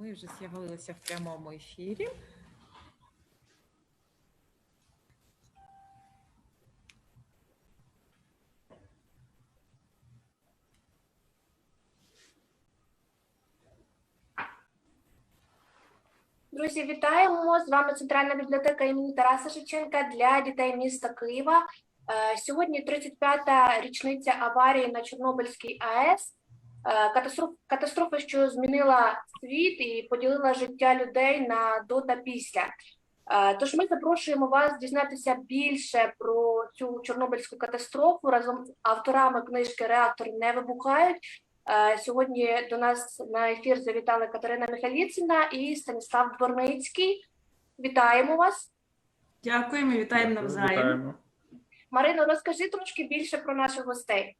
Ми вже з'явилися в прямому ефірі. Друзі, вітаємо! З вами Центральна бібліотека імені Тараса Шевченка для дітей міста Києва. Сьогодні 35-та річниця аварії на Чорнобильській АЕС. Катастрофа, що змінила світ і поділила життя людей на до та після. Тож ми запрошуємо вас дізнатися більше про цю Чорнобильську катастрофу разом з авторами книжки «Реактори не вибухають». Сьогодні до нас на ефір завітали Катерина Михайліцина і Станіслав Дворницький. Вітаємо вас. Дякуємо, вітаємо навзаєм. Марино, розкажи трошки більше про наших гостей.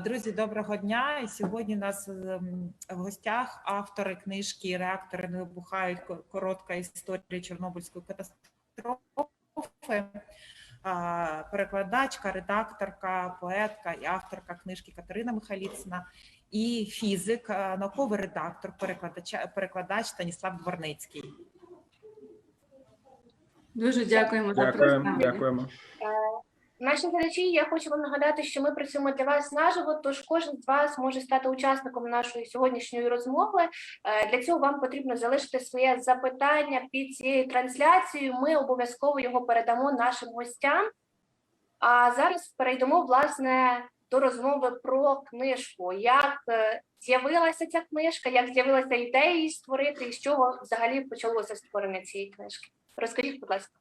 Друзі, доброго дня. І сьогодні у нас в гостях автори книжки «Реактори не вибухають. Коротка історія Чорнобильської катастрофи». Перекладачка, редакторка, поетка і авторка книжки Катерина Михайліцина і фізик, науковий редактор, перекладач Станіслав Дворницький. Дуже дякуємо за представлення. Дякуємо. Наші глядачі, я хочу вам нагадати, що ми працюємо для вас наживо, тож кожен з вас може стати учасником нашої сьогоднішньої розмови. Для цього вам потрібно залишити своє запитання під цією трансляцією. Ми обов'язково його передамо нашим гостям. А зараз перейдемо, власне, до розмови про книжку. Як з'явилася ця книжка, як з'явилася ідея її створити, і з чого взагалі почалося створення цієї книжки? Розкажіть, будь ласка.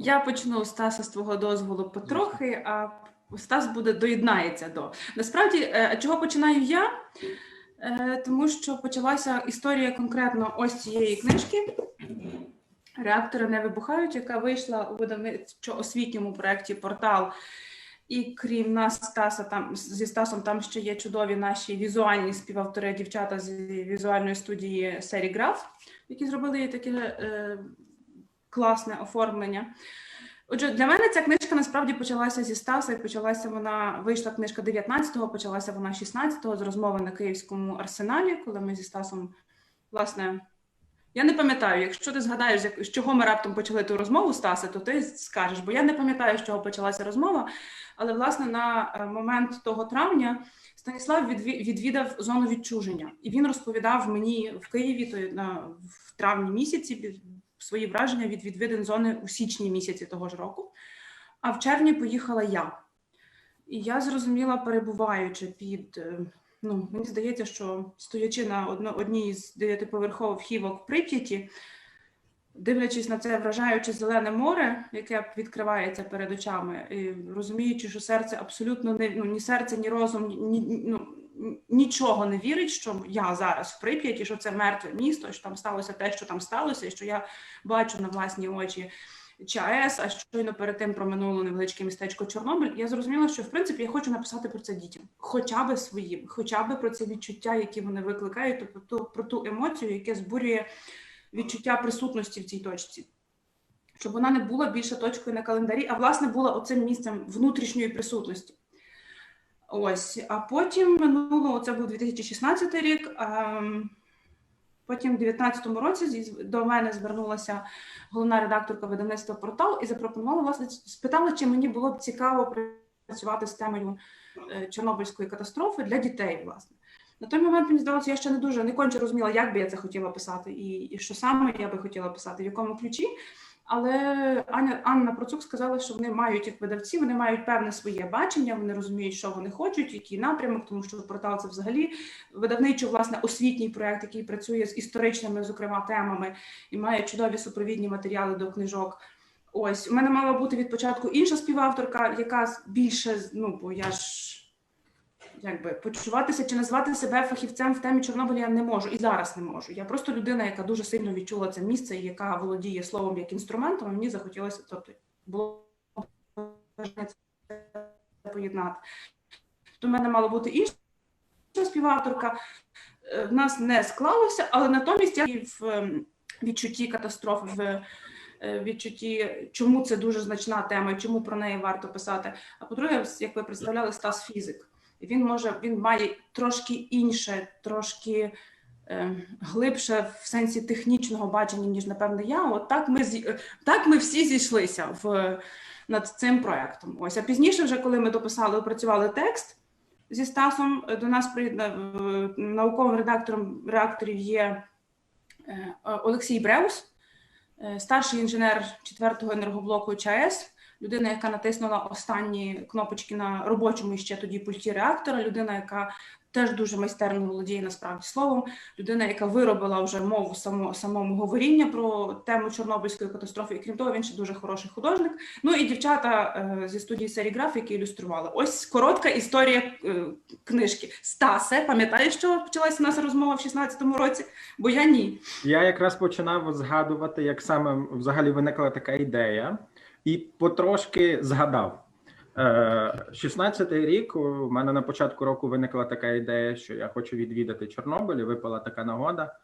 Я почну, Стаса, з твого дозволу потрохи, а Стас доєднається до. Насправді, чого починаю я? Тому що почалася історія конкретно ось цієї книжки «Реактори не вибухають», яка вийшла у видавничо-освітньому проєкті «Портал». І крім нас, зі Стасом, там ще є чудові наші візуальні співавтори, дівчата з візуальної студії «Серіграф», які зробили таке класне оформлення. Отже, для мене ця книжка насправді почалася зі Стаса, і вийшла книжка 19-го, почалася вона 16-го з розмови на Київському Арсеналі, коли ми зі Стасом, власне, я не пам'ятаю, якщо ти згадаєш, з чого ми раптом почали ту розмову, Стасе, то ти скажеш, бо я не пам'ятаю, з чого почалася розмова, але, власне, на момент того травня Станіслав відвідав зону відчуження, і він розповідав мені в Києві в травні місяці свої враження від відвідин зони у січні місяці того ж року, а в червні поїхала я. І я зрозуміла, перебуваючи мені здається, що стоячи на одній з 9-поверхових хівок Прип'яті, дивлячись на це вражаюче зелене море, яке відкривається перед очами, і розуміючи, що серце абсолютно ні серце, ні розум, нічого не вірить, що я зараз в Прип'яті, що це мертве місто, що там сталося те, що там сталося, і що я бачу на власні очі ЧАЕС, а щойно перед тим проминуло невеличке містечко Чорнобиль. Я зрозуміла, що, в принципі, я хочу написати про це дітям. Хоча би своїм, хоча би про це відчуття, які вони викликають, про ту емоцію, яке збурює відчуття присутності в цій точці. Щоб вона не була більше точкою на календарі, а, власне, була оцим місцем внутрішньої присутності. Ось, а потім це був 2016 рік, потім в 2019 році до мене звернулася головна редакторка видавництва «Портал» і запропонувала, власне, спитала, чи мені було б цікаво працювати з темою Чорнобильської катастрофи для дітей, власне. На той момент, мені здалося, я ще не конче розуміла, як би я це хотіла писати, і що саме я би хотіла писати, в якому ключі. Але Анна Процук сказала, що вони мають, як видавці, вони мають певне своє бачення, вони розуміють, що вони хочуть, який напрямок, тому що «Портал» – це взагалі видавничо, власне, освітній проєкт, який працює з історичними, зокрема, темами і має чудові супровідні матеріали до книжок. Ось, у мене мала бути від початку інша співавторка, яка більше, бо я ж, почуватися чи назвати себе фахівцем в темі Чорнобиля я не можу, і зараз не можу. Я просто людина, яка дуже сильно відчула це місце, і яка володіє словом як інструментом, і мені захотілося, було поєднати. То в мене мала бути інша співавторка, в нас не склалося, але натомість я в відчутті катастрофи, в відчутті, чому це дуже значна тема, і чому про неї варто писати. А по-друге, як ви представляли, Стас фізик. Він має трошки інше, трошки глибше в сенсі технічного бачення, ніж, напевно, я. От так ми всі зійшлися над цим проєктом. Ось, а пізніше, вже коли ми дописали, опрацювали текст зі Стасом, до нас науковим редактором реакторів є Олексій Бреус, старший інженер 4-го енергоблоку ЧАЕС, людина, яка натиснула останні кнопочки на робочому ще тоді пульті реактора, людина, яка теж дуже майстерно володіє насправді словом, людина, яка виробила вже мову самому говоріння про тему Чорнобильської катастрофи, і крім того, він ще дуже хороший художник. Ну і дівчата зі студії «Серіграф», які ілюстрували. Ось коротка історія книжки. Стасе, пам'ятаєш, що почалася у нас розмова в 16-му році? Бо я ні. Я якраз починав згадувати, як саме взагалі виникла така ідея, і потрошки згадав. 16-й рік у мене на початку року виникла така ідея, що я хочу відвідати Чорнобиль, і випала така нагода.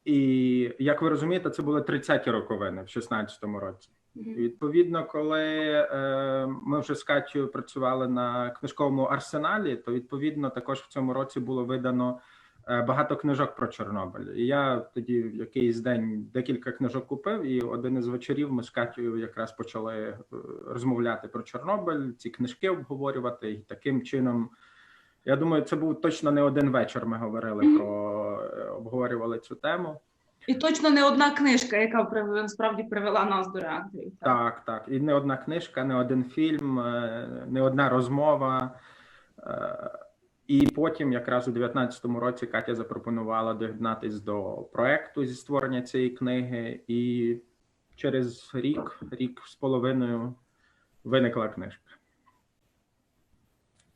І, як ви розумієте, це були 30-ті роковини в 16-му році. Відповідно, коли ми вже з Катєю працювали на книжковому арсеналі, то, відповідно, також в цьому році було видано багато книжок про Чорнобиль. І я тоді в якийсь день декілька книжок купив, і один із вечорів ми з Катєю якраз почали розмовляти про Чорнобиль, ці книжки обговорювати. І таким чином, я думаю, це був точно не один вечір, ми говорили обговорювали цю тему. І точно не одна книжка, яка насправді привела нас до реакторів. Так. І не одна книжка, не один фільм, не одна розмова. І потім, якраз у 19-му році, Катя запропонувала доєднатись до проекту зі створення цієї книги, і через рік з половиною виникла книжка.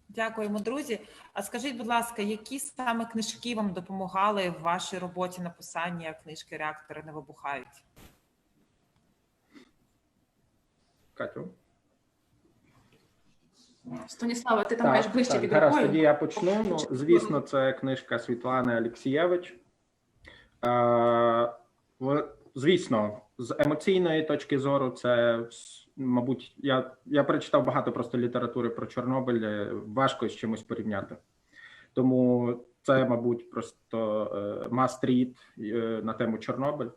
Дякуємо, друзі. А скажіть, будь ласка, які саме книжки вам допомагали в вашій роботі написання книжки «Реактори не вибухають»? Катю? Станіслава, ти там маєш ближче від Гаразд, рукою. тоді я почну. Ну, звісно, це книжка Світлани Алєксєєвич. Звісно, з емоційної точки зору це, мабуть, я перечитав багато просто літератури про Чорнобиль, важко з чимось порівняти. Тому це, мабуть, просто must read на тему Чорнобиль.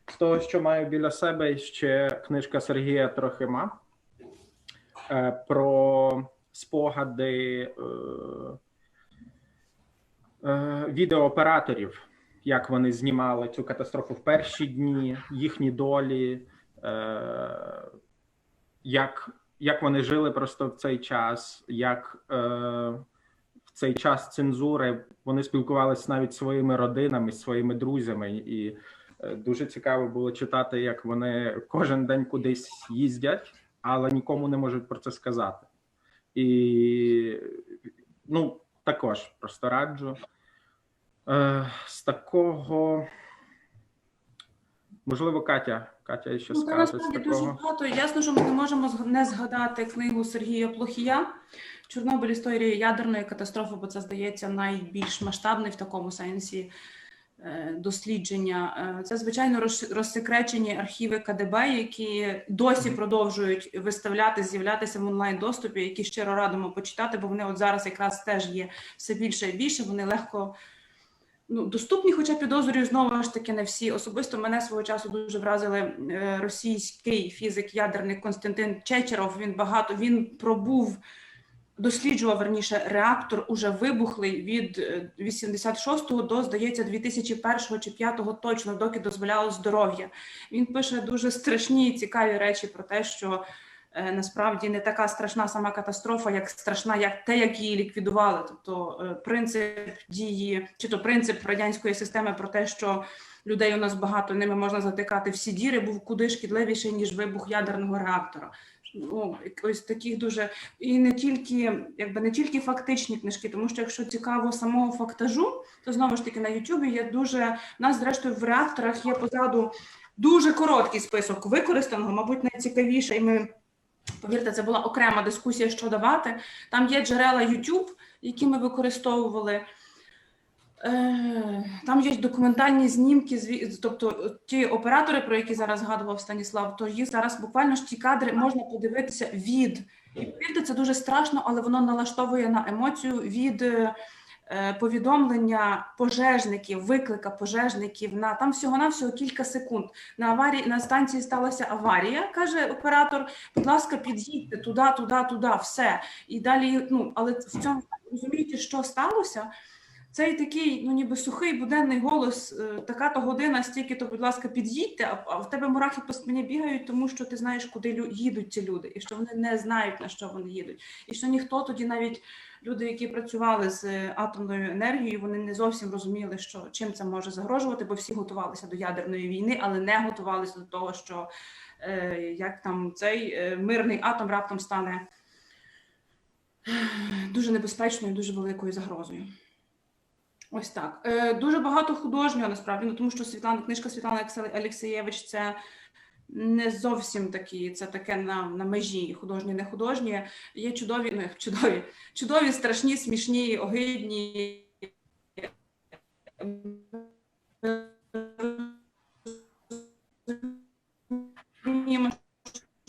З того, що маю біля себе, ще книжка Сергія Трохима про спогади відеооператорів, як вони знімали цю катастрофу в перші дні, їхні долі, як вони жили просто в цей час, як в цей час цензури вони спілкувалися навіть зі своїми родинами, зі своїми друзями. І дуже цікаво було читати, як вони кожен день кудись їздять, але нікому не можуть про це сказати. І, ну, також просто раджу. З такого, можливо, Катя ще скаже. Насправді дуже багато. Ясно, що ми не можемо не згадати книгу Сергія Плохія «Чорнобиль. Історія ядерної катастрофи», бо це, здається, найбільш масштабний в такому сенсі дослідження. Це, звичайно, розсекречені архіви КДБ, які досі продовжують з'являтися в онлайн-доступі, які щиро радимо почитати, бо вони от зараз якраз теж є все більше і більше, вони легко доступні, хоча підозрюю, знову ж таки, не всі. Особисто мене свого часу дуже вразили російський фізик ядерний Константин Чечеров. Він досліджував, верніше, реактор уже вибухлий від 86-го до, здається, 2001-го чи 5-го точно, доки дозволяло здоров'я. Він пише дуже страшні і цікаві речі про те, що насправді не така страшна сама катастрофа, як страшна як її ліквідували. Тобто принцип дії, чи то принцип радянської системи про те, що людей у нас багато, ними можна затикати всі діри, був куди шкідливіший, ніж вибух ядерного реактора. Ось таких дуже, і не тільки фактичні книжки, тому що якщо цікаво самого фактажу, то знову ж таки на Ютубі є у нас зрештою в реакторах є позаду дуже короткий список використаного, мабуть, найцікавіше, і ми, повірте, це була окрема дискусія, що давати. Там є джерела YouTube, які ми використовували. Там є документальні знімки, тобто ті оператори, про які зараз згадував Станіслав, то їх зараз буквально ж ті кадри можна подивитися і повірте, це дуже страшно, але воно налаштовує на емоцію від повідомлення пожежників, виклика пожежників на там всього-навсього кілька секунд. На станції сталася аварія, каже оператор, будь ласка, під'їдьте туди, все. І далі, але в цьому розумієте, що сталося? Цей такий, ніби сухий буденний голос, така-то година, стільки-то, будь ласка, під'їдьте, а в тебе мурахи по спині бігають, тому що ти знаєш, куди їдуть ці люди, і що вони не знають, на що вони їдуть. І що ніхто тоді, навіть люди, які працювали з атомною енергією, вони не зовсім розуміли, що чим це може загрожувати, бо всі готувалися до ядерної війни, але не готувалися до того, що як там цей мирний атом раптом стане дуже небезпечною, дуже великою загрозою. Ось так. Дуже багато художнього, насправді, тому що книжка Світлани Алєксєєвич – це не зовсім такі, це таке на межі художні, не художні. Є чудові, страшні, смішні, огидні,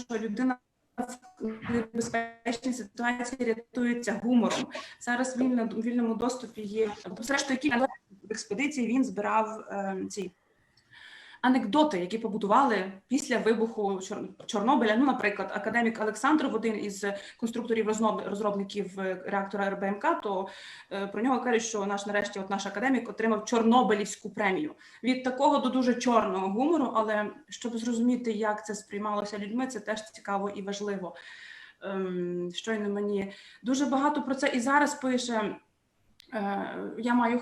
що людина в небезпечній ситуації рятується гумором. Зараз в вільному доступі є. Зрештою, які в експедиції він збирав ці анекдоти, які побудували після вибуху Чорнобиля. Наприклад, академік Олександров, один із конструкторів-розробників реактора РБМК, то про нього кажуть, що наш академік отримав Чорнобилівську премію. Від такого до дуже чорного гумору, але щоб зрозуміти, як це сприймалося людьми, це теж цікаво і важливо. Щойно мені дуже багато про це і зараз пише. Я маю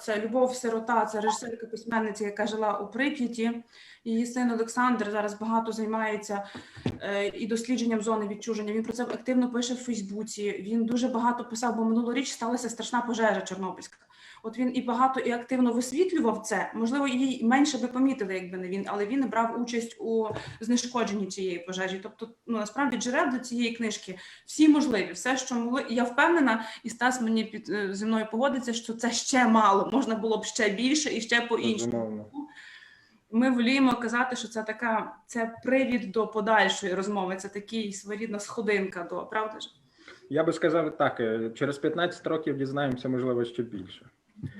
це Любов Сирота, це режисерка, письменниця, яка жила у Прип'яті. Її син Олександр зараз багато займається і дослідженням зони відчуження. Він про це активно пише в Фейсбуці. Він дуже багато писав, бо минулоріч сталася страшна пожежа чорнобильська. От він і багато і активно висвітлював це. Можливо, її менше би помітили, якби не він, але він брав участь у знешкодженні цієї пожежі. Тобто, насправді, джерел до цієї книжки всі можливі, все, що могли. І я впевнена, і Стас мені зі мною погодиться, що це ще мало, можна було б ще більше і ще по-іншому. Ми воліємо казати, що це привід до подальшої розмови, це такий своєрідна сходинка до, правда ж? Я би сказав так, через 15 років дізнаємося, можливо, ще більше.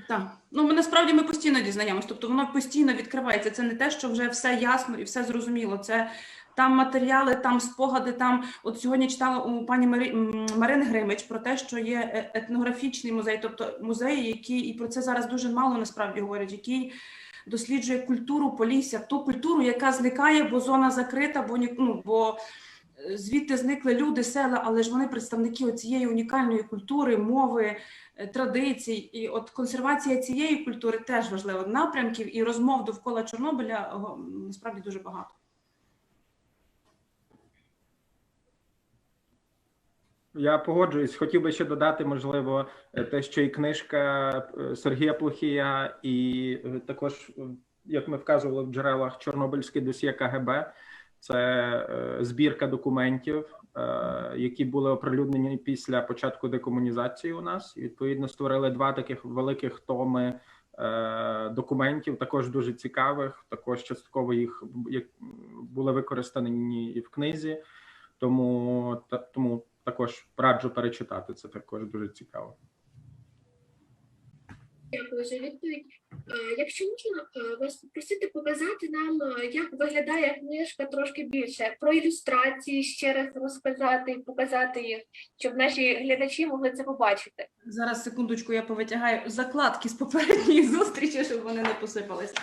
Так. Насправді ми постійно дізнаємось, тобто воно постійно відкривається. Це не те, що вже все ясно і все зрозуміло. Це там матеріали, там спогади, там... От сьогодні читала у пані Марини Гримич про те, що є етнографічний музей, тобто музей, який, і про це зараз дуже мало насправді говорять, який досліджує культуру Полісся, ту культуру, яка зникає, бо зона закрита, бо звідти зникли люди, села, але ж вони представники цієї унікальної культури, мови, традицій. І от консервація цієї культури теж важлива. Напрямків і розмов довкола Чорнобиля насправді дуже багато. Я погоджуюсь. Хотів би ще додати, можливо, те, що і книжка Сергія Плохія, і також, як ми вказували в джерелах, Чорнобильське досьє КГБ. Це збірка документів, які були оприлюднені після початку декомунізації у нас. І, відповідно, створили 2 таких великих томи документів, також дуже цікавих, також частково їх були використані і в книзі. Тому також раджу перечитати, це також дуже цікаво. Дякую за відповідь. Якщо можна вас попросити показати нам, як виглядає книжка трошки більше, про ілюстрації ще раз розказати і показати їх, щоб наші глядачі могли це побачити. Зараз, секундочку, я повитягаю закладки з попередньої зустрічі, щоб вони не посипалися.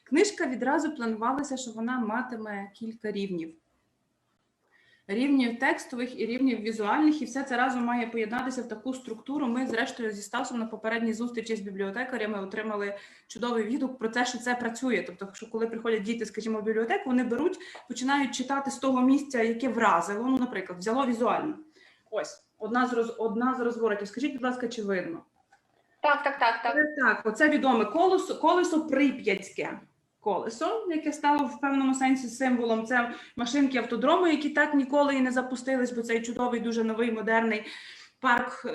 Книжка відразу планувалася, що вона матиме кілька рівнів. Рівнів текстових і рівнів візуальних, і все це разом має поєднатися в таку структуру. Ми, зрештою, зі Стасом на попередній зустрічі з бібліотекарями отримали чудовий відгук про те, що це працює. Тобто, що коли приходять діти, скажімо, в бібліотеку, вони беруть, починають читати з того місця, яке вразило, наприклад, взяло візуально. Ось, одна з розворотів. Скажіть, будь ласка, чи видно? Так. Так, оце відоме колесо Прип'ятське. Колесо, яке стало в певному сенсі символом. Це машинки автодрому, які так ніколи і не запустились, бо цей чудовий, дуже новий, модерний парк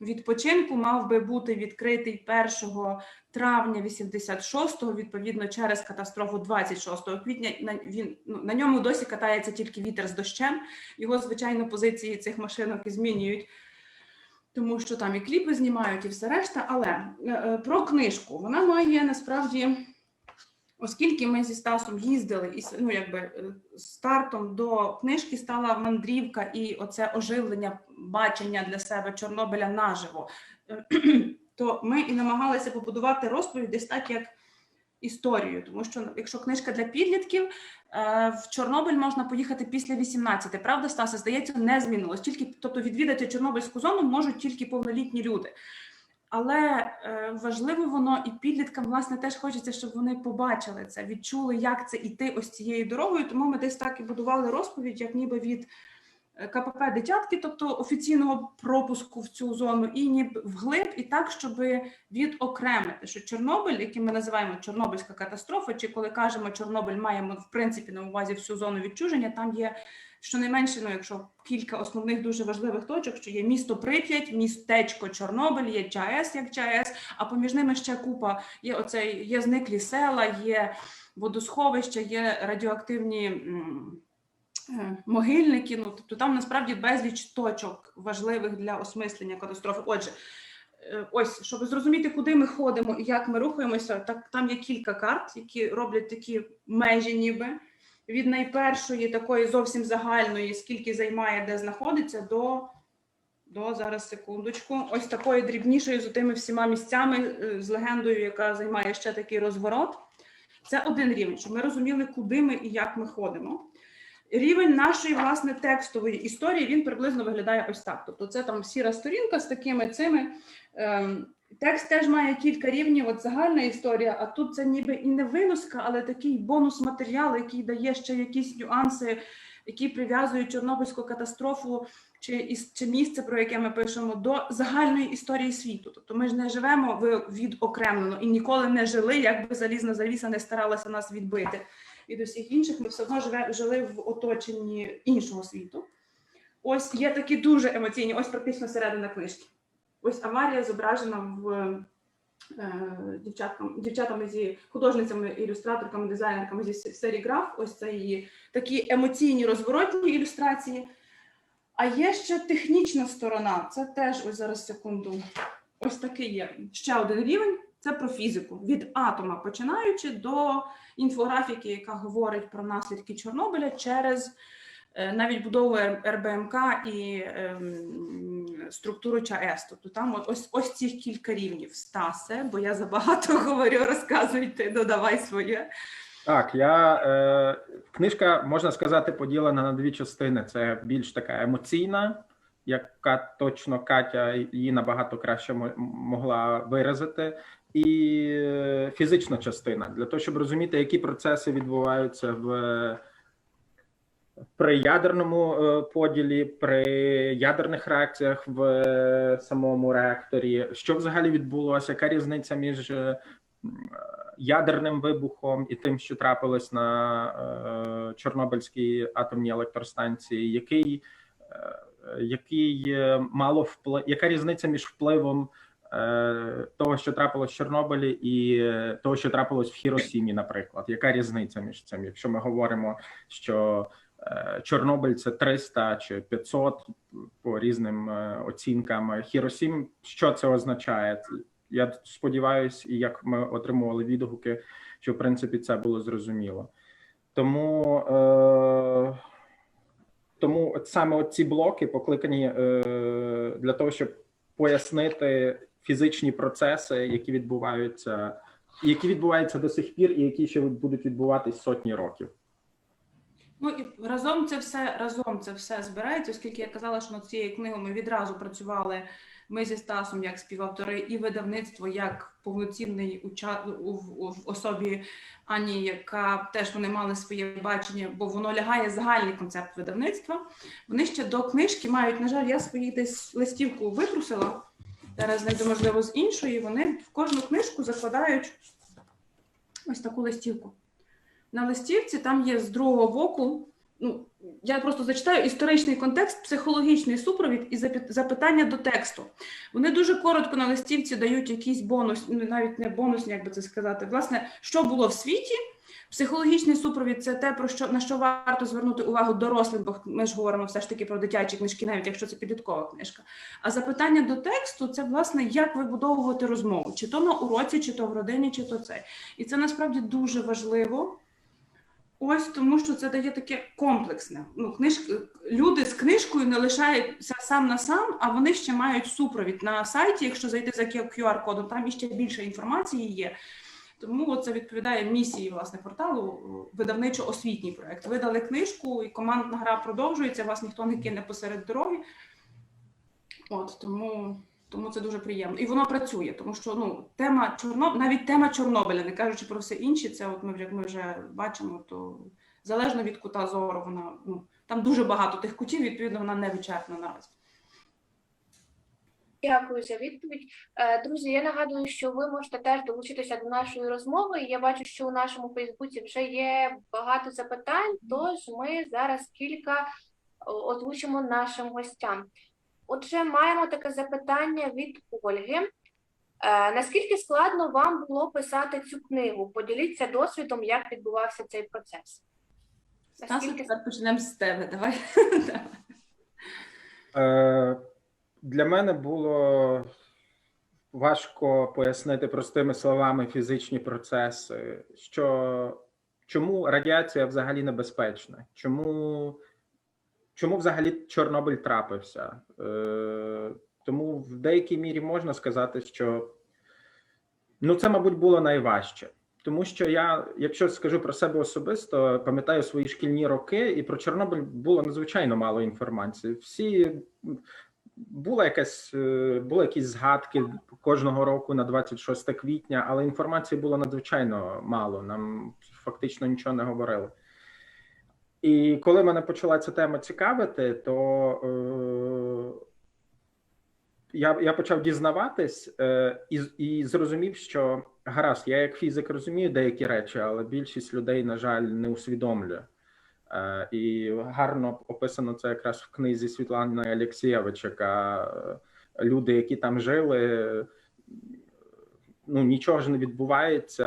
відпочинку мав би бути відкритий 1 травня 86-го, відповідно, через катастрофу 26 квітня. На ньому досі катається тільки вітер з дощем. Його, звичайно, позиції цих машинок і змінюють тому що там і кліпи знімають, і все решта. Але про книжку. Вона має насправді, оскільки ми зі Стасом їздили, і ну, якби стартом до книжки стала мандрівка і оце оживлення, бачення для себе Чорнобиля наживо, то ми і намагалися побудувати розповідь десь так, як історію. Тому що, якщо книжка для підлітків, в Чорнобиль можна поїхати після 18. Правда, Стаса? Здається, не змінилось. Тобто відвідати Чорнобильську зону можуть тільки повнолітні люди. Але важливо воно і підліткам, власне, теж хочеться, щоб вони побачили це, відчули, як це йти ось цією дорогою. Тому ми десь так і будували розповідь, як ніби від КПП «Дитятки», тобто офіційного пропуску в цю зону, і ніби вглиб, і так, щоб відокремити, що Чорнобиль, який ми називаємо Чорнобильська катастрофа, чи коли кажемо Чорнобиль, маємо в принципі на увазі всю зону відчуження, там є щонайменше, ну, якщо кілька основних дуже важливих точок, що є місто Прип'ять, містечко Чорнобиль, є ЧАЕС як ЧАЕС, а поміж ними ще купа, є зниклі села, є водосховища, є радіоактивні могильники, ну, тобто там насправді безліч точок важливих для осмислення катастрофи. Отже, ось, щоб зрозуміти, куди ми ходимо і як ми рухаємося, так, там є кілька карт, які роблять такі межі ніби, від найпершої такої зовсім загальної, скільки займає, де знаходиться, до зараз, секундочку, ось такої дрібнішої з тими всіма місцями, з легендою, яка займає ще такий розворот. Це один рівень, щоб ми розуміли, куди ми і як ми ходимо. Рівень нашої, власне, текстової історії, він приблизно виглядає ось так. Тобто це там сіра сторінка з такими цими. Текст теж має кілька рівнів, от загальна історія, а тут це ніби і не виноска, але такий бонус-матеріал, який дає ще якісь нюанси, які прив'язують Чорнобильську катастрофу чи місце, про яке ми пишемо, до загальної історії світу. Тобто ми ж не живемо відокремлено і ніколи не жили, якби залізна завіса не старалася нас відбити від усіх інших, ми все одно жили в оточенні іншого світу. Ось є такі дуже емоційні, ось практично середина книжки. Ось аварія зображена в дівчатами зі художницями, ілюстраторками, дизайнерками зі серіграф. Ось це її такі емоційні розворотні ілюстрації. А є ще технічна сторона. Це теж, ось зараз секунду, ось такий є ще один рівень. Це про фізику. Від атома починаючи до інфографіки, яка говорить про наслідки Чорнобиля через навіть будову РБМК і структуру ЧАЕС. Тобто там ось цих кілька рівнів. Стасе, бо я забагато говорю, розказуй ти, додавай своє. Так, книжка, можна сказати, поділена на дві частини. Це більш така емоційна, яка точно Катя її набагато краще могла виразити, і фізична частина, для того, щоб розуміти, які процеси відбуваються при ядерному поділі, при ядерних реакціях в самому реакторі, що взагалі відбулося, яка різниця між ядерним вибухом і тим, що трапилось на Чорнобильській атомній електростанції, яка різниця між впливом того, що трапилось в Чорнобилі, і того, що трапилось в Хіросімі, наприклад. Яка різниця між цим? Якщо ми говоримо, що Чорнобиль – це 300 чи 500 по різним оцінкам. Хіросім, що це означає? Я сподіваюся, і як ми отримували відгуки, що, в принципі, це було зрозуміло. Тому саме ці блоки покликані для того, щоб пояснити фізичні процеси, які відбуваються до сих пір і які ще будуть відбуватись сотні років. Ну і разом це все збирається, оскільки я казала, що над цією книгою ми відразу працювали, ми зі Стасом як співавтори, і видавництво як повноцінний в особі Ані, яка теж вони мали своє бачення, бо воно лягає загальний концепт видавництва. Вони ще до книжки мають, на жаль, я свої десь листівку витрусила, зараз знайду, можливо, з іншої, вони в кожну книжку закладають ось таку листівку. На листівці там є з другого боку, я просто зачитаю, історичний контекст, психологічний супровід і запитання до тексту. Вони дуже коротко на листівці дають якийсь бонус, навіть не бонус, як би це сказати, власне, що було в світі, Психологічний супровід – це те, на що варто звернути увагу дорослим, бо ми ж говоримо все ж таки про дитячі книжки, навіть якщо це підліткова книжка. А запитання до тексту – це, власне, як вибудовувати розмову. Чи то на уроці, чи то в родині, чи то це. І це, насправді, дуже важливо. Ось тому, що це дає таке комплексне. Люди з книжкою не лишаються сам на сам, а вони ще мають супровід на сайті. Якщо зайти за QR-кодом, там іще більше інформації є. Тому це відповідає місії, власне, порталу, видавничо-освітній проєкт. Видали книжку, і командна гра продовжується, вас ніхто не кине посеред дороги. Тому це дуже приємно. І воно працює, тому що навіть тема Чорнобиля, не кажучи про все інше, це як ми вже бачимо, то залежно від кута зору, вона, там дуже багато тих кутів, відповідно, вона не вичерпна наразі. Дякую за відповідь. Друзі, я нагадую, що ви можете теж долучитися до нашої розмови. Я бачу, що у нашому Фейсбуці вже є багато запитань, тож ми зараз кілька озвучимо нашим гостям. Отже, маємо таке запитання від Ольги. Наскільки складно вам було писати цю книгу? Поділіться досвідом, як відбувався цей процес. Стасу, тепер почнемо з тебе. Давай. Для мене було важко пояснити простими словами фізичні процеси, чому радіація взагалі небезпечна, чому взагалі Чорнобиль трапився. Тому в деякій мірі можна сказати, що це, мабуть, було найважче. Тому що я, якщо скажу про себе особисто, пам'ятаю свої шкільні роки, і про Чорнобиль було надзвичайно мало інформації. Були якісь згадки кожного року на 26 квітня, але інформації було надзвичайно мало, нам фактично нічого не говорили. І коли мене почала ця тема цікавити, то я почав дізнаватись і зрозумів, що гаразд, я як фізик розумію деякі речі, але більшість людей, на жаль, не усвідомлює. І гарно описано це якраз в книзі Світлани Алєксєєвич, яка люди, які там жили, нічого ж не відбувається,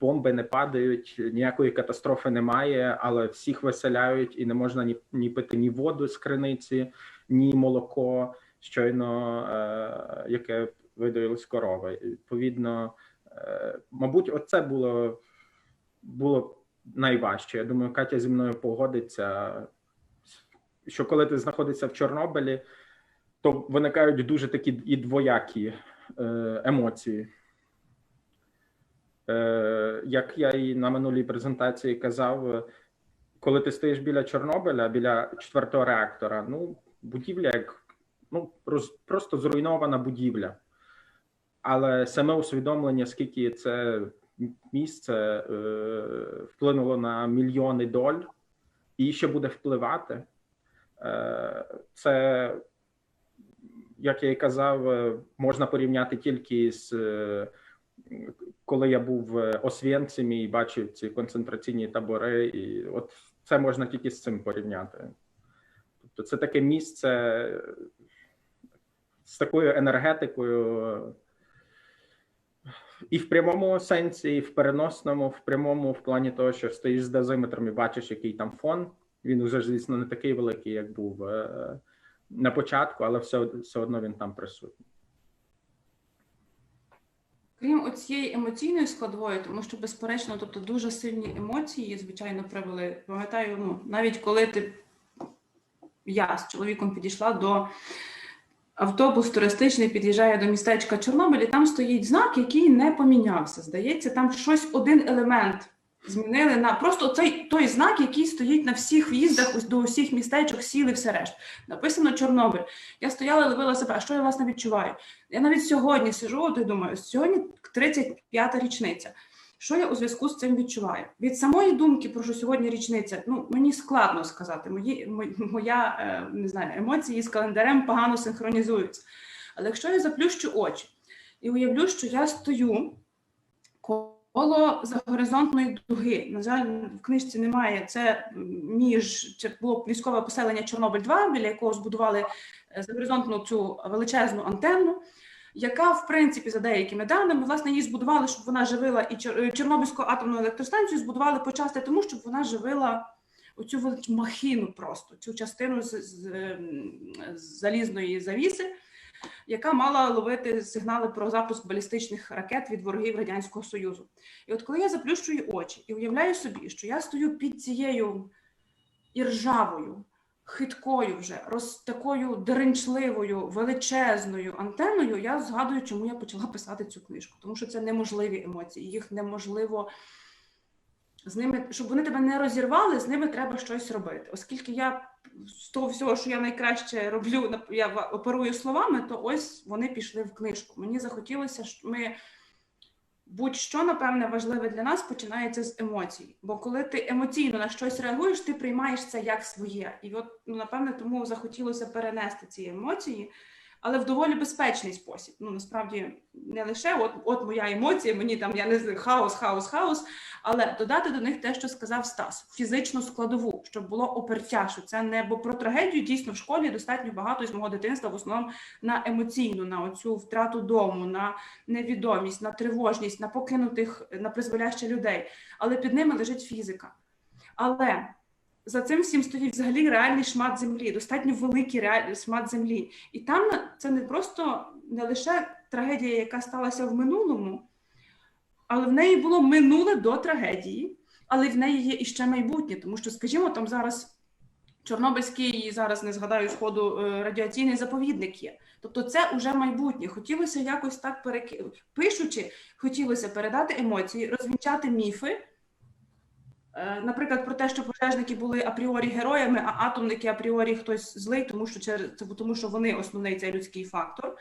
бомби не падають, ніякої катастрофи немає, але всіх виселяють і не можна ні пити ні воду з криниці, ні молоко, щойно яке видоїлись корови. І, відповідно, мабуть, оце було найважче. Я думаю, Катя зі мною погодиться, що коли ти знаходишся в Чорнобилі, то виникають дуже такі і двоякі емоції. Як я і на минулій презентації казав, коли ти стоїш біля Чорнобиля, біля 4-го реактора, будівля просто зруйнована будівля. Але саме усвідомлення, скільки це місце вплинуло на мільйони доль і ще буде впливати, це, як я і казав, можна порівняти тільки з коли я був в Освєнцимі і бачив ці концентраційні табори, і от це можна тільки з цим порівняти. Тобто це таке місце з такою енергетикою і в прямому сенсі, і в переносному, в прямому, в плані того, що стоїш з дозиметром і бачиш, який там фон. Він уже, звісно, не такий великий, як був на початку, але все одно він там присутній. Крім оцієї емоційної складової, тому що, безперечно, тобто дуже сильні емоції, звичайно, привели. Пам'ятаю, навіть коли я з чоловіком підійшла до автобус туристичний, під'їжджає до містечка Чорнобиль, і там стоїть знак, який не помінявся. Здається, там один елемент змінили на просто той знак, який стоїть на всіх в'їздах до усіх містечок, сіл і все решта. Написано Чорнобиль. Я стояла і ловила себе, а що я, власне, відчуваю? Я навіть сьогодні сиджу і думаю, сьогодні 35-та річниця. Що я у зв'язку з цим відчуваю? Від самої думки, про що сьогодні річниця, мені складно сказати. Не знаю, емоції з календарем погано синхронізуються. Але якщо я заплющу очі і уявлю, що я стою коло загоризонтної дуги. На жаль, в книжці немає. Це було військове поселення Чорнобиль-2, біля якого збудували загоризонтну цю величезну антенну. яка, в принципі, за деякими даними, власне, її збудували, щоб вона живила, і Чорнобильську атомну електростанцію збудували почасти тому, щоб вона живила оцю махіну просто, цю частину з залізної завіси, яка мала ловити сигнали про запуск балістичних ракет від ворогів Радянського Союзу. І от коли я заплющую очі і уявляю собі, що я стою під цією іржавою, хиткою вже, такою деренчливою, величезною антеною, я згадую, чому я почала писати цю книжку. Тому що це неможливі емоції, їх неможливо з ними, щоб вони тебе не розірвали, з ними треба щось робити. Оскільки я з того всього, що я найкраще роблю, я оперую словами, то ось вони пішли в книжку. Мені захотілося, що будь-що, напевне, важливе для нас починається з емоцій. Бо коли ти емоційно на щось реагуєш, ти приймаєш це як своє. І от, напевне, тому захотілося перенести ці емоції, але в доволі безпечний спосіб. Насправді, не лише от моя емоція, мені там, я не знаю, хаос, але додати до них те, що сказав Стас, фізичну складову, щоб було опертя, що це не, бо про трагедію дійсно в школі достатньо багато з мого дитинства, в основному на емоційну, на оцю втрату дому, на невідомість, на тривожність, на покинутих, на призволяще людей, але під ними лежить фізика. Але за цим всім стоїть взагалі реальний шмат землі, достатньо великий реальний шмат землі. І там це не просто, не лише трагедія, яка сталася в минулому, але в неї було минуле до трагедії, але в неї є іще майбутнє, тому що, скажімо, там зараз Чорнобильський, зараз не згадаю сходу, радіаційний заповідник є. Тобто це вже майбутнє. Хотілося якось так, пишучи, хотілося передати емоції, розвінчати міфи, наприклад, про те, що пожежники були апріорі героями, а атомники апріорі хтось злий, тому що вони основний цей людський фактор.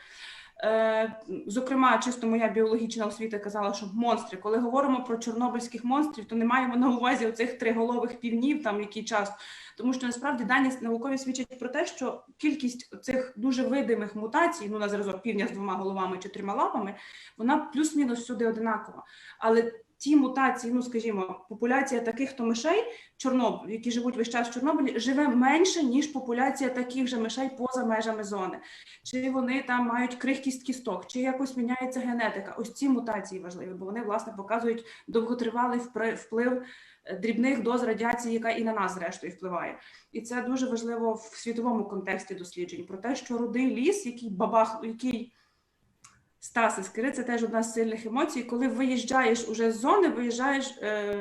Зокрема, чисто моя біологічна освіта казала, що монстри, коли говоримо про чорнобильських монстрів, то не маємо на увазі оцих триголових півнів, там який час, тому що насправді дані наукові свідчать про те, що кількість цих дуже видимих мутацій, на зразок півня з 2 головами чи 3 лапами, вона плюс-мінус всюди одинакова. Але ті мутації, скажімо, популяція таких то мишей, які живуть весь час в Чорнобилі, живе менше, ніж популяція таких же мишей поза межами зони. Чи вони там мають крихкість кісток, чи якось міняється генетика. Ось ці мутації важливі, бо вони, власне, показують довготривалий вплив дрібних доз радіації, яка і на нас, зрештою, впливає. І це дуже важливо в світовому контексті досліджень. Про те, що рудий ліс, який Стаси, скажи, це теж одна з сильних емоцій. Коли виїжджаєш уже з зони, виїжджаєш,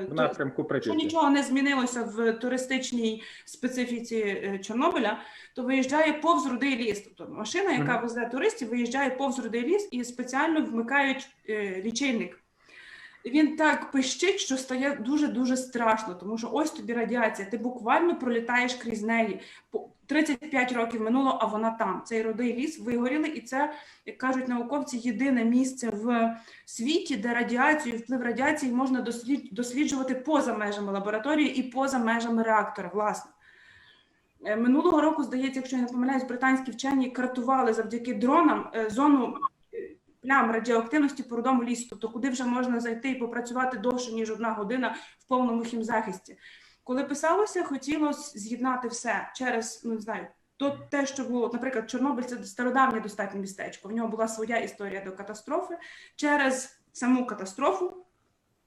в напрямку Прип'яті. Якщо нічого не змінилося в туристичній специфіці Чорнобиля, то виїжджає повз рудий ліс. Тобто машина, яка везе туристів, виїжджає повз рудий ліс і спеціально вмикають лічильник. Він так пищить, що стає дуже-дуже страшно, тому що ось тобі радіація, ти буквально пролітаєш крізь неї. 35 років минуло, а вона там. Цей рудий ліс вигоріли, і це, як кажуть науковці, єдине місце в світі, де радіацію, вплив радіації можна досліджувати поза межами лабораторії і поза межами реактора, власне. Минулого року, здається, якщо я не помиляюсь, британські вчені картували завдяки дронам зону плям радіоактивності по рудому лісу, тобто куди вже можна зайти і попрацювати довше, ніж 1 година в повному хімзахисті. Коли писалося, хотілося з'єднати все через, те, що було, наприклад, Чорнобиль – це стародавнє достатньо містечко, в нього була своя історія до катастрофи, через саму катастрофу,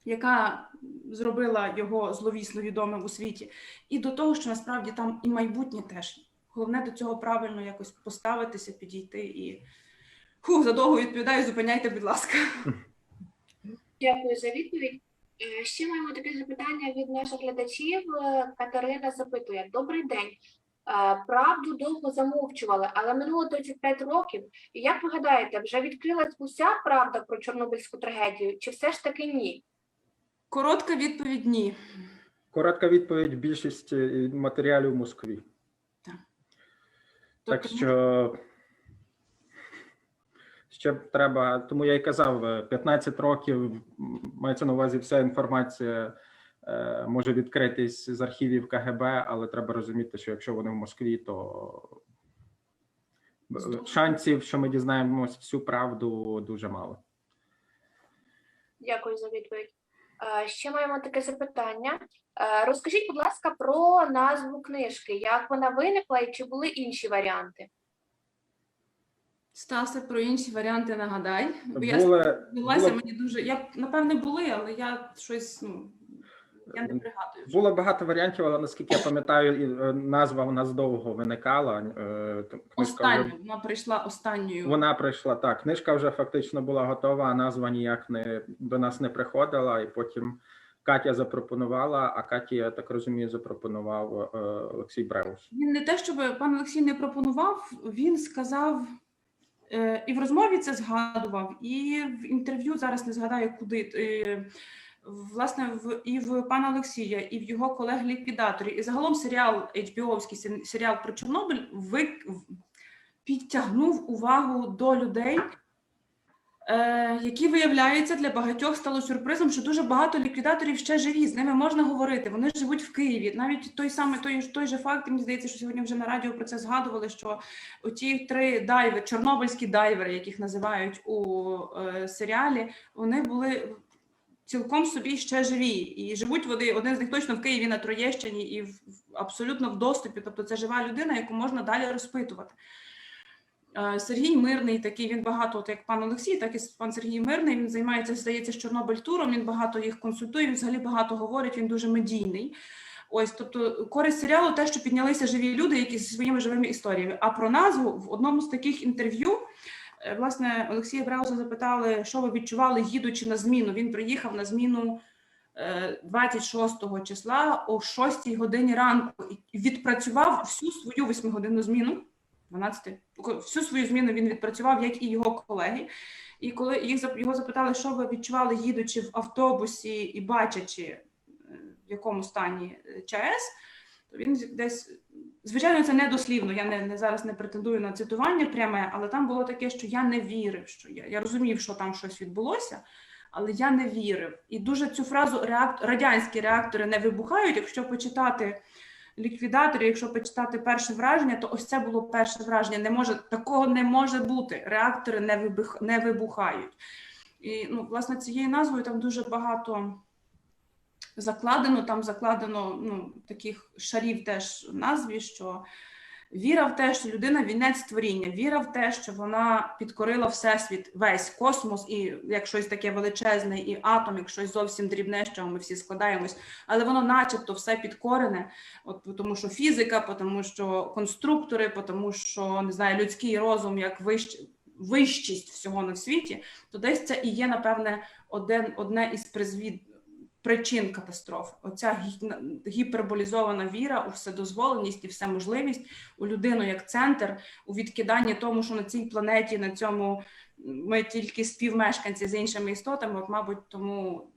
яка зробила його зловісно відомим у світі, і до того, що насправді там і майбутнє теж. Головне до цього правильно якось поставитися, підійти і... задовго відповідаю, зупиняйте, будь ласка. Дякую за відповідь. Ще маємо таке запитання від наших глядачів. Катерина запитує: добрий день. Правду довго замовчували, але минуло 35 років. І як ви гадаєте, вже відкрилась уся правда про Чорнобильську трагедію, чи все ж таки ні? Коротка відповідь – ні. Коротка відповідь – більшість матеріалів в Москві. Так що... Ще треба, тому я і казав, 15 років, мається на увазі вся інформація може відкритись з архівів КГБ, але треба розуміти, що якщо вони в Москві, то шансів, що ми дізнаємось всю правду, дуже мало. Дякую за відповідь. Ще маємо таке запитання. Розкажіть, будь ласка, про назву книжки, як вона виникла і чи були інші варіанти? Стасе, про інші варіанти нагадай. Бо я Були- сподівалася, було- мені дуже. Я напевне були, але я щось я не пригадую. вже. Було багато варіантів, але наскільки я пам'ятаю, назва у нас довго виникала. Останню, вона прийшла останньою. Вона прийшла так. Книжка вже фактично була готова, а назва ніяк до нас не приходила. І потім Катя запропонувала, а Каті, я так розумію, запропонував Олексій Бреус. Він не те, щоб пан Олексій не пропонував, він сказав і в розмові це згадував, і в інтерв'ю зараз не згадаю куди. Власне, і в пана Олексія, і в його колег-ліквідаторів, і загалом серіал HBO-вський серіал про Чорнобиль підтягнув увагу до людей, які, виявляється, для багатьох стало сюрпризом, що дуже багато ліквідаторів ще живі, з ними можна говорити, вони живуть в Києві. Навіть той же факт, мені здається, що сьогодні вже на радіо про це згадували, що оті 3 дайвери, чорнобильські дайвери, яких називають у серіалі, вони були цілком собі ще живі. І живуть вони, один з них точно в Києві на Троєщині і абсолютно в доступі, тобто це жива людина, яку можна далі розпитувати. Сергій Мирний, такий, він багато, от як пан Олексій, так і пан Сергій Мирний, він займається, здається, Чорнобиль-туром, він багато їх консультує, він взагалі багато говорить, він дуже медійний. Ось, тобто, користь серіалу те, що піднялися живі люди, які зі своїми живими історіями. А про назву в одному з таких інтерв'ю, власне, Олексія Бреуса запитали, що ви відчували, їдучи на зміну. Він приїхав на зміну 26 числа о 6 годині ранку і відпрацював всю свою 8-годинну зміну. 12. Всю свою зміну він відпрацював, як і його колеги. І коли його запитали, що ви відчували, їдучи в автобусі і бачачи, в якому стані ЧАЕС, то він десь, звичайно, це не дослівно, я зараз не претендую на цитування пряме, але там було таке, що я не вірив, що я розумів, що там щось відбулося, але я не вірив. І дуже цю фразу радянські реактори не вибухають, якщо почитати ліквідаторів, якщо почитати перше враження, то ось це було перше враження. Такого не може бути. Реактори не вибухають. І, власне, цією назвою там дуже багато закладено. Там закладено таких шарів теж в назві, що віра в те, що людина – вінець творіння, віра в те, що вона підкорила всесвіт, весь космос, і як щось таке величезне, і атом, як щось зовсім дрібне, що ми всі складаємось, але воно начебто все підкорене, тому що фізика, тому що конструктори, тому що, не знаю, людський розум як вищість всього на світі, то десь це і є, напевне, одне із причин катастроф. Оця гіперболізована віра у вседозволеність і всеможливість, у людину як центр, у відкиданні тому, що на цій планеті, на цьому ми тільки співмешканці з іншими істотами, мабуть, тому,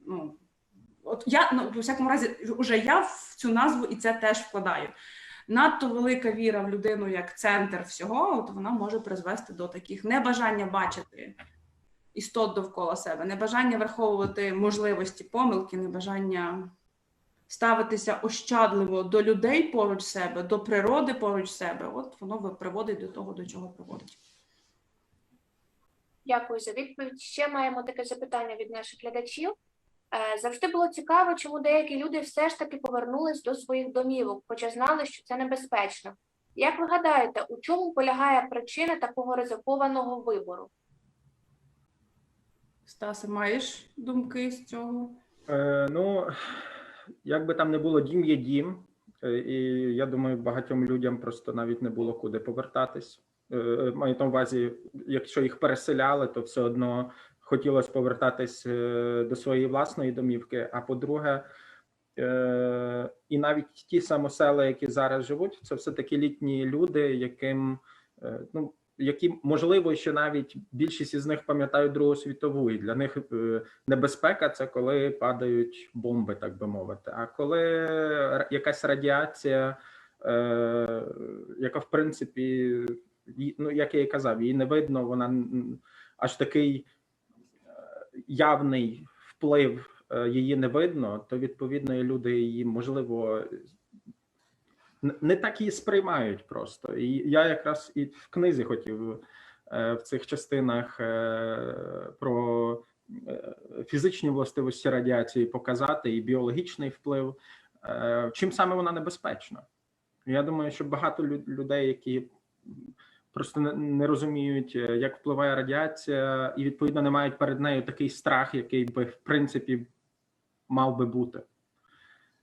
у всякому разі, уже я в цю назву і це теж вкладаю. Надто велика віра в людину як центр всього, вона може призвести до таких небажання бачити істот довкола себе, небажання враховувати можливості помилки, небажання ставитися ощадливо до людей поруч себе, до природи поруч себе. Воно приводить до того, до чого приводить. Дякую за відповідь. Ще маємо таке запитання від наших глядачів. Завжди було цікаво, чому деякі люди все ж таки повернулись до своїх домівок, хоча знали, що це небезпечно. Як ви гадаєте, у чому полягає причина такого ризикованого вибору? Стасе, маєш думки з цього? Як би там не було, дім є дім. І я думаю, багатьом людям просто навіть не було куди повертатись. Маю на увазі, якщо їх переселяли, то все одно хотілося повертатись до своєї власної домівки. А по-друге, і навіть ті самосели, які зараз живуть, це все-таки літні люди, які, можливо, ще навіть більшість із них пам'ятають Другу світову, і для них небезпека – це коли падають бомби, так би мовити. А коли якась радіація, яка, в принципі, як я і казав, її не видно, вона аж такий явний вплив її не видно, то, відповідно, і люди її, можливо, не так її сприймають просто. І я якраз і в книзі хотів в цих частинах про фізичні властивості радіації показати і біологічний вплив, чим саме вона небезпечна. Я думаю, що багато людей, які просто не розуміють, як впливає радіація, і відповідно не мають перед нею такий страх, який би в принципі мав би бути.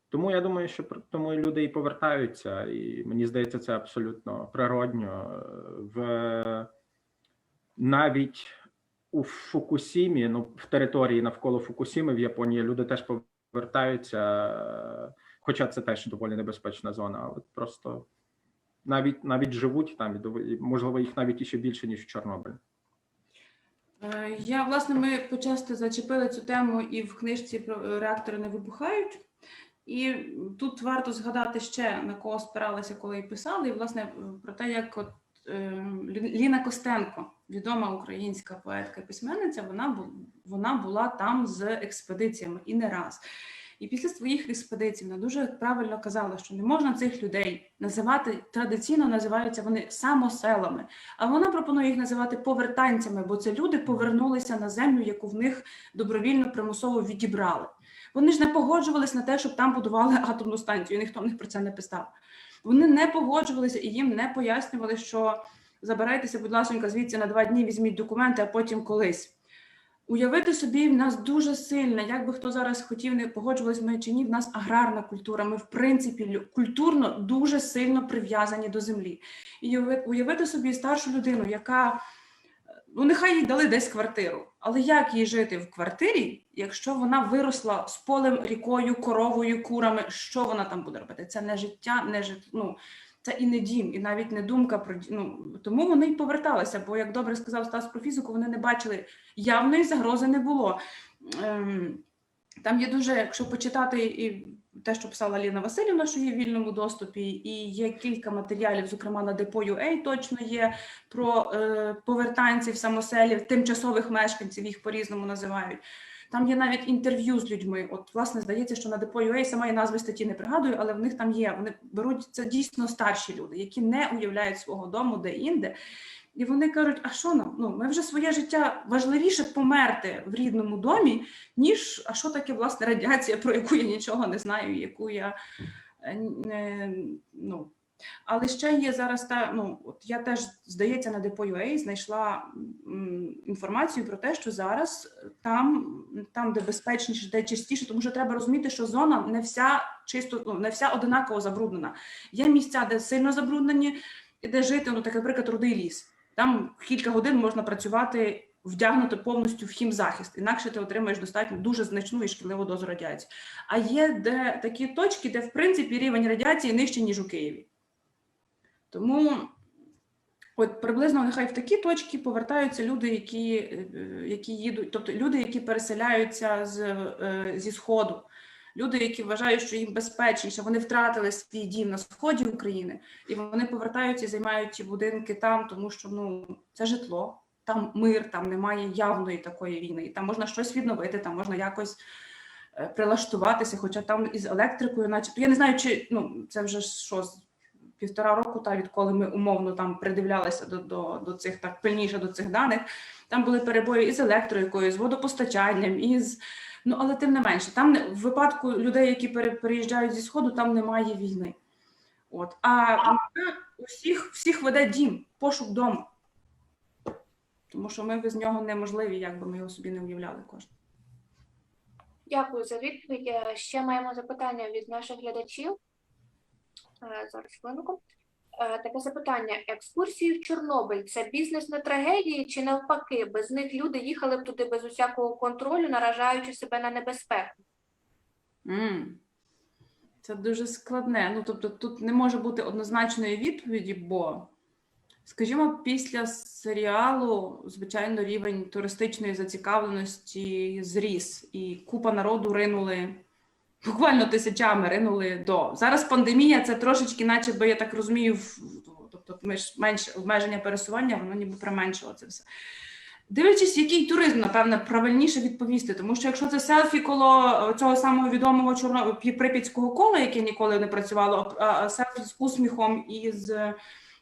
Тому я думаю, що тому і люди і повертаються, і мені здається, це абсолютно природньо. Навіть у Фукусімі, ну, в території навколо Фукусіми в Японії люди теж повертаються, хоча це теж доволі небезпечна зона, але просто навіть живуть там, і, можливо, їх навіть іще більше, ніж в Чорнобилі. Власне, ми почасти зачепили цю тему і в книжці про реактори не вибухають. І тут варто згадати ще, на кого спиралися, коли її писали, і, власне, про те, як от Ліна Костенко, відома українська поетка і письменниця, вона була там з експедиціями і не раз. І після своїх експедицій вона дуже правильно казала, що не можна цих людей називати, традиційно називаються вони самоселами, а вона пропонує їх називати повертанцями, бо це люди повернулися на землю, яку в них добровільно, примусово відібрали. Вони ж не погоджувались на те, щоб там будували атомну станцію, ніхто в них про це не писав. Вони не погоджувалися і їм не пояснювали, що забирайтеся, будь ласка, звідси на 2 дні, візьміть документи, а потім колись. Уявити собі, в нас дуже сильна, як би хто зараз хотів, не погоджувалися ми чи ні, в нас аграрна культура, ми в принципі культурно дуже сильно прив'язані до землі. І уявити собі старшу людину, яка, ну нехай їй дали десь квартиру, але як їй жити в квартирі, якщо вона виросла з полем, рікою, коровою, курами, що вона там буде робити? Це не життя, це і не дім, і навіть не думка про тому вони й поверталися, бо, як добре сказав Стас про фізику, вони не бачили, явної загрози не було. Там є дуже, якщо почитати і те, що писала Ліна Василівна, що є в вільному доступі, і є кілька матеріалів, зокрема на Депо.ua точно є, про повертанців, самоселів, тимчасових мешканців, їх по-різному називають. Там є навіть інтерв'ю з людьми. От, власне, здається, що на Депо.ua, сама і назви статті не пригадую, але в них там є. Вони беруть, це дійсно старші люди, які не уявляють свого дому де-інде. І вони кажуть, а що нам? Ну, ми вже своє життя важливіше померти в рідному домі, ніж, а що таке, власне, радіація, про яку я нічого не знаю, яку я, Але ще є зараз от я теж, здається, на Депо.ua знайшла інформацію про те, що зараз там, де безпечніше, де чистіше, тому що треба розуміти, що зона не вся не вся одинаково забруднена. Є місця, де сильно забруднені, і де жити, так, наприклад, Рудий ліс. Там кілька годин можна працювати, вдягнути повністю в хімзахист, інакше ти отримаєш достатньо дуже значну і шкідливу дозу радіації. А є такі точки, де, в принципі, рівень радіації нижчий, ніж у Києві. Тому от приблизно нехай в такі точки повертаються люди, які їдуть, тобто люди, які переселяються зі Сходу, люди, які вважають, що їм безпечніше, вони втратили свій дім на сході України, і вони повертаються і займають ті будинки там, тому що це житло, там мир, там немає явної такої війни, і там можна щось відновити, там можна якось прилаштуватися, хоча там із електрикою, начебто, я не знаю, чи, це вже що, 1,5 року, відколи ми умовно там придивлялися до цих, так пильніше до цих даних, там були перебої із електрикою, з водопостачанням, але тим не менше, там в випадку людей, які переїжджають зі Сходу, там немає війни. А всіх веде дім, пошук дому. Тому що ми без нього неможливі, як би ми його собі не уявляли кожен. Дякую за відповідь. Ще маємо запитання від наших глядачів. Зараз хвилинку. Таке запитання. Екскурсії в Чорнобиль – це бізнес на трагедії чи навпаки? Без них люди їхали б туди без усякого контролю, наражаючи себе на небезпеку? Це дуже складне. Тобто тут не може бути однозначної відповіді, бо, скажімо, після серіалу, звичайно, рівень туристичної зацікавленості зріс. І купа народу ринули, буквально тисячами ринули до. Зараз пандемія, це трошечки, наче би, я так розумію, тобто менше обмеження пересування, воно ніби применшило це все. Дивлячись, який туризм, напевне, правильніше відповісти, тому що якщо це селфі коло цього самого відомого Прип'ятського кола, яке ніколи не працювало, а селфі з усміхом і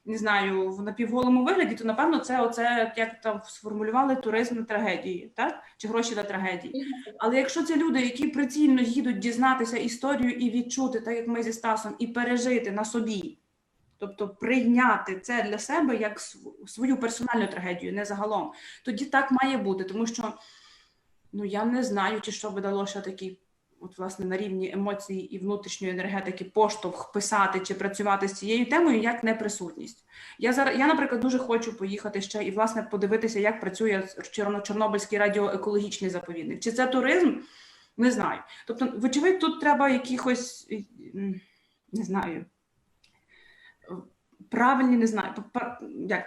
не знаю, в напівголому вигляді, то, напевно, це як там сформулювали, туризм на трагедії, так? Чи гроші на трагедії. Але якщо це люди, які прицільно їдуть дізнатися історію і відчути, так як ми зі Стасом, і пережити на собі, тобто прийняти це для себе як свою персональну трагедію, не загалом. Тоді так має бути, тому що я не знаю, чи що би дало ще такий, власне, на рівні емоцій і внутрішньої енергетики поштовх писати чи працювати з цією темою, як неприсутність. Я, наприклад, дуже хочу поїхати ще і, власне, подивитися, як працює Чорнобильський радіоекологічний заповідник. Чи це туризм? Не знаю. Тобто, вочевидь, тут треба якихось, не знаю, правильні, не знаю,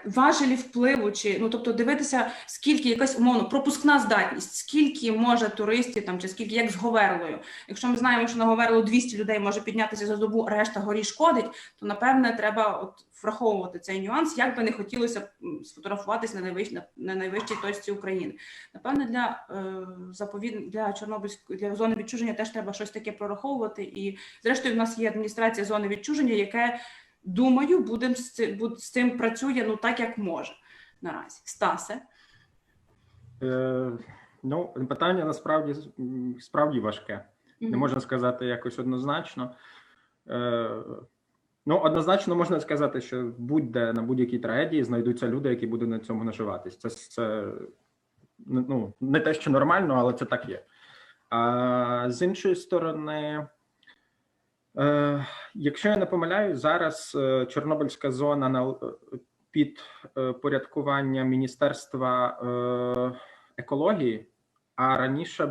важелі впливу, тобто дивитися, скільки якась умовно пропускна здатність, скільки може туристів там, чи скільки, як з Говерлою. Якщо ми знаємо, що на Говерлу 200 людей може піднятися за добу, а решта горі шкодить, то, напевне, треба враховувати цей нюанс, як би не хотілося сфотографуватись на найвищій точці України. Напевне, для для зони відчуження теж треба щось таке прораховувати. І, зрештою, в нас є адміністрація зони відчуження, яке, думаю, з цим працює так, як може наразі. Стасе? Питання насправді важке. Не можна сказати якось однозначно. Однозначно можна сказати, що будь-де на будь-якій трагедії знайдуться люди, які будуть на цьому наживатись. Це не те, що нормально, але це так є. А з іншої сторони, якщо я не помиляюсь, зараз Чорнобильська зона під порядкування Міністерства екології, а раніше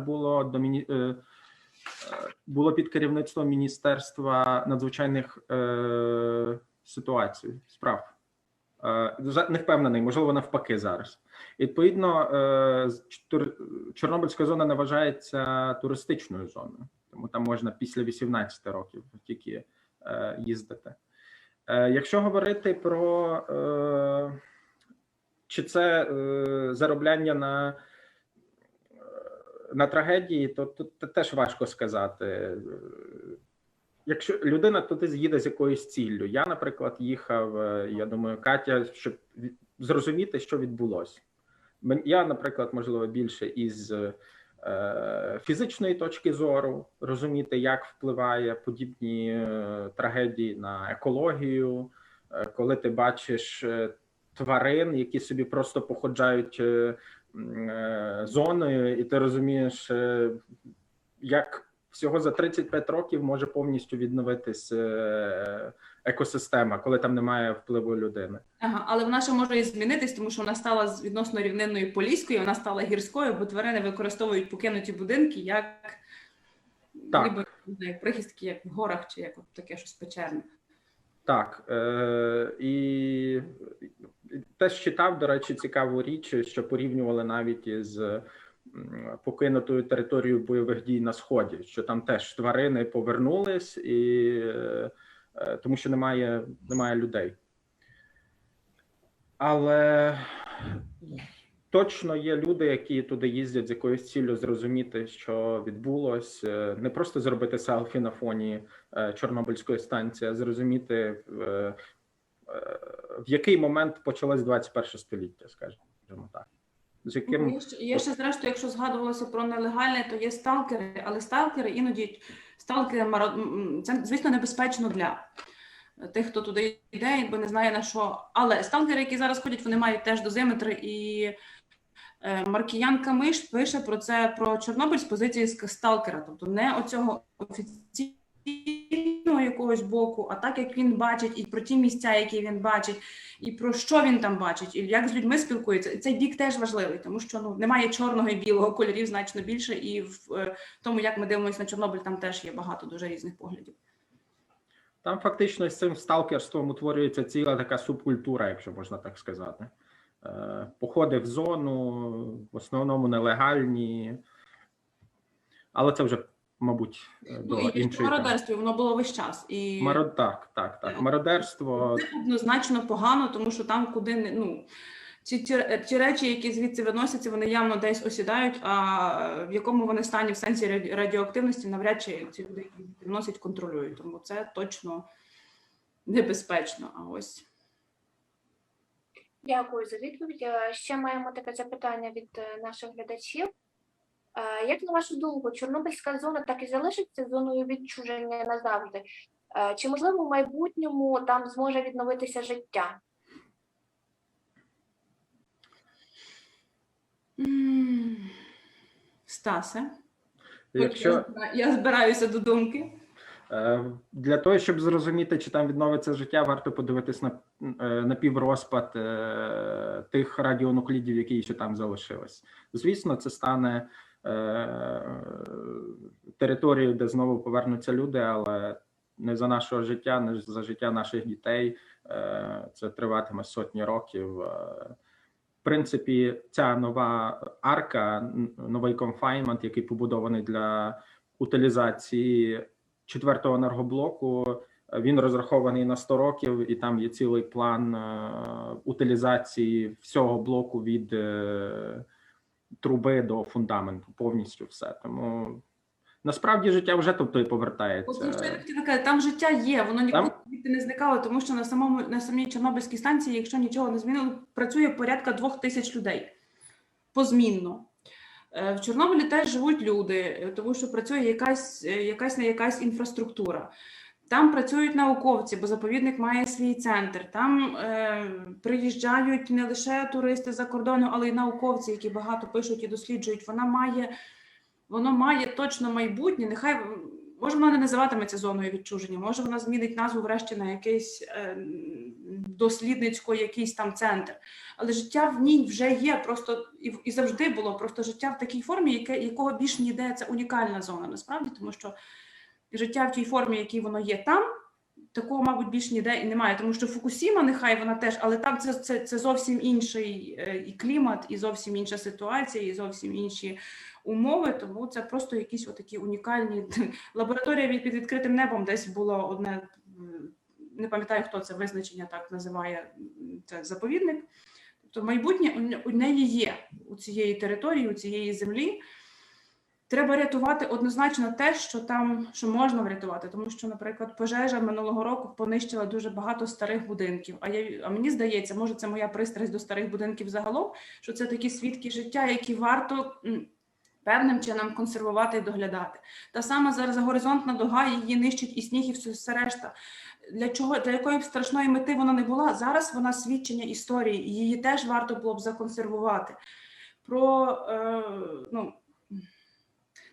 було під керівництвом Міністерства надзвичайних справ. Не впевнений, можливо, навпаки зараз. Відповідно, Чорнобильська зона не вважається туристичною зоною. Тому там можна після 18 років тільки їздити. Якщо говорити про чи це заробляння на трагедії, то тут теж важко сказати. Якщо людина туди з'їде з якоюсь ціллю. Я, наприклад, їхав, я думаю, Катя, щоб зрозуміти, що відбулося. Я, наприклад, можливо, більше із фізичної точки зору, розуміти, як впливає подібні трагедії на екологію, коли ти бачиш тварин, які собі просто походжають зоною, і ти розумієш, як всього за 35 років може повністю відновитись екосистема, коли там немає впливу людини. Але вона ще може і змінитись, тому що вона стала відносно рівнинною Поліською, вона стала гірською, бо тварини використовують покинуті будинки як прихистки, як в горах, чи як таке щось печерне. Так. І теж читав, до речі, цікаву річ, що порівнювали навіть із покинутою територією бойових дій на Сході, що там теж тварини повернулись, тому що немає людей. Але точно є люди, які туди їздять з якоюсь ціллю зрозуміти, що відбулось, не просто зробити селфі на фоні Чорнобильської станції, а зрозуміти, в який момент почалось 21 століття, скажімо так. Є ще, зрештою, якщо згадувалося про нелегальне, то є сталкери, але сталкери це, звісно, небезпечно для тих, хто туди йде, бо не знає на що. Але сталкери, які зараз ходять, вони мають теж дозиметри, і Маркіян Камиш пише про це, про Чорнобиль з позиції сталкера, тобто не оцього офіційного якогось боку, а так, як він бачить, і про ті місця, які він бачить, і про що він там бачить, і як з людьми спілкується. І цей бік теж важливий, тому що немає чорного і білого, кольорів значно більше, і в тому, як ми дивимося на Чорнобиль, там теж є багато дуже різних поглядів. Там фактично з цим сталкерством утворюється ціла така субкультура, якщо можна так сказати. Походи в зону, в основному нелегальні, але це вже, мабуть, до іншої. Мародерство, воно було весь час. І... Так. Мародерство. Це однозначно погано, тому що там, куди ті речі, які звідси виносяться, вони явно десь осідають, а в якому вони стані в сенсі радіоактивності, навряд чи ці люди, які виносять, контролюють. Тому це точно небезпечно. А ось. Дякую за відповідь. Ще маємо таке запитання від наших глядачів. Як на вашу думку, Чорнобильська зона так і залишиться зоною відчуження назавжди? Чи можливо в майбутньому там зможе відновитися життя? Стасе, Якщо я збираюся до думки. Для того, щоб зрозуміти, чи там відновиться життя, варто подивитись на напіврозпад тих радіонуклідів, які ще там залишились. Звісно, це стане територією, де знову повернуться люди, але не за нашого життя, не за життя наших дітей. Це триватиме сотні років. В принципі, ця нова арка, новий конфайнмент, який побудований для утилізації 4-го енергоблоку, він розрахований на 100 років, і там є цілий план утилізації всього блоку від труби до фундаменту, повністю все. Тому насправді життя вже тобто і повертається. Там життя є, воно ніколи не зникало, тому що на самій Чорнобильській станції, якщо нічого не змінило, працює порядка 2000 людей позмінно. В Чорнобилі теж живуть люди, тому що працює якась інфраструктура. Там працюють науковці, бо заповідник має свій центр. Там приїжджають не лише туристи за кордону, але й науковці, які багато пишуть і досліджують. Воно має точно майбутнє. Нехай, може, воно не називатиметься зоною відчуження, може, вона змінить назву врешті на якийсь дослідницький якийсь там центр. Але життя в ній вже є, просто і завжди було, просто життя в такій формі, якого більш ніде, це унікальна зона, насправді, тому що життя в тій формі, якій воно є там, такого, мабуть, більш ніде і немає, тому що Фукусіма, нехай вона теж, але там це зовсім інший і клімат, і зовсім інша ситуація, і зовсім інші умови, тому це просто якісь отакі унікальні. Лабораторія під відкритим небом десь було одне, не пам'ятаю, хто це визначення так називає, це заповідник. Тобто майбутнє у неї є, у цієї території, у цієї землі. Треба рятувати однозначно те, що можна врятувати, тому що, наприклад, пожежа минулого року понищила дуже багато старих будинків. А мені здається, може це моя пристрасть до старих будинків загалом, що це такі свідки життя, які варто певним чином консервувати і доглядати. Та сама зараз горизонтна дуга, її нищить і сніг, і все решта. Для якої б страшної мети вона не була, зараз вона свідчення історії, і її теж варто було б законсервувати.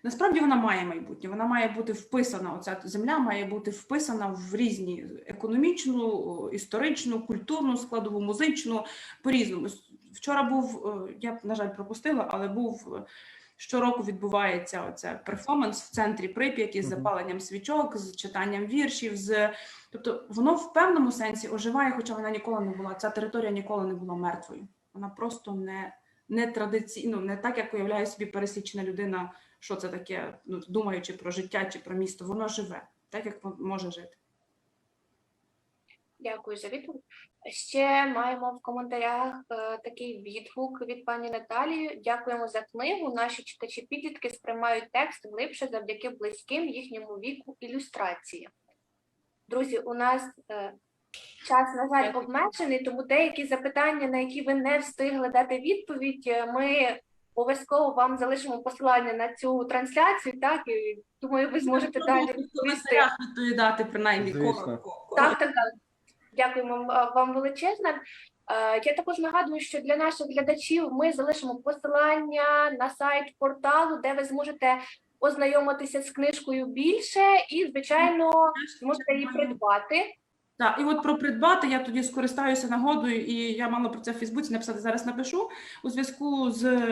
Насправді вона має майбутнє, вона має бути вписана, оця земля має бути вписана в різні економічну, історичну, культурну складову, музичну, по-різному. Вчора був, я, на жаль, пропустила, але щороку відбувається оце перформанс в центрі Прип'яті з запаленням свічок, з читанням віршів, тобто воно в певному сенсі оживає, хоча вона ніколи не була, ця територія ніколи не була мертвою. Вона просто не традиційно, не так, як уявляє собі пересічна людина, що це таке, думаючи про життя чи про місто, воно живе, так, як може жити. Дякую за відповідь. Ще маємо в коментарях такий відгук від пані Наталії. Дякуємо за книгу. Наші читачі-підлітки сприймають текст глибше завдяки близьким їхньому віку ілюстрації. Друзі, у нас час, на жаль, обмежений, тому деякі запитання, на які ви не встигли дати відповідь, ми обов'язково вам залишимо посилання на цю трансляцію, так, і думаю, ви зможете далі відповідати, принаймні, коротко. Так. Дякуємо вам величезне. Я також нагадую, що для наших глядачів ми залишимо посилання на сайт порталу, де ви зможете ознайомитися з книжкою більше і, звичайно, зможете її придбати. Так, і от про придбати я тоді скористаюся нагодою, і я мала про це в Фейсбуці написати, зараз напишу, у зв'язку з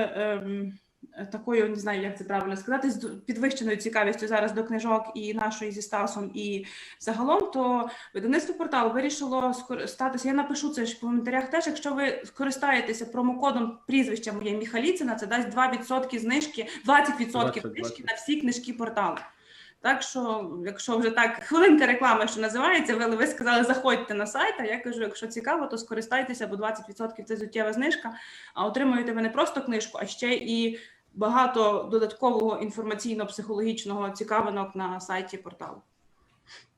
такою, не знаю, як це правильно сказати, з підвищеною цікавістю зараз до книжок і нашої зі Стасом, і загалом, то видавництво «Портал» вирішило скористатися, я напишу це ж в коментарях теж, якщо ви скористаєтеся промокодом прізвища моє Міхаліцина, це дасть 2% знижки, 20% знижки на всі книжки «Порталу». Так що, якщо вже так, хвилинка реклами, що називається, ви сказали, заходьте на сайт, а я кажу, якщо цікаво, то скористайтеся, бо 20% – це суттєва знижка, а отримуєте ви не просто книжку, а ще і багато додаткового інформаційно-психологічного цікавинок на сайті порталу.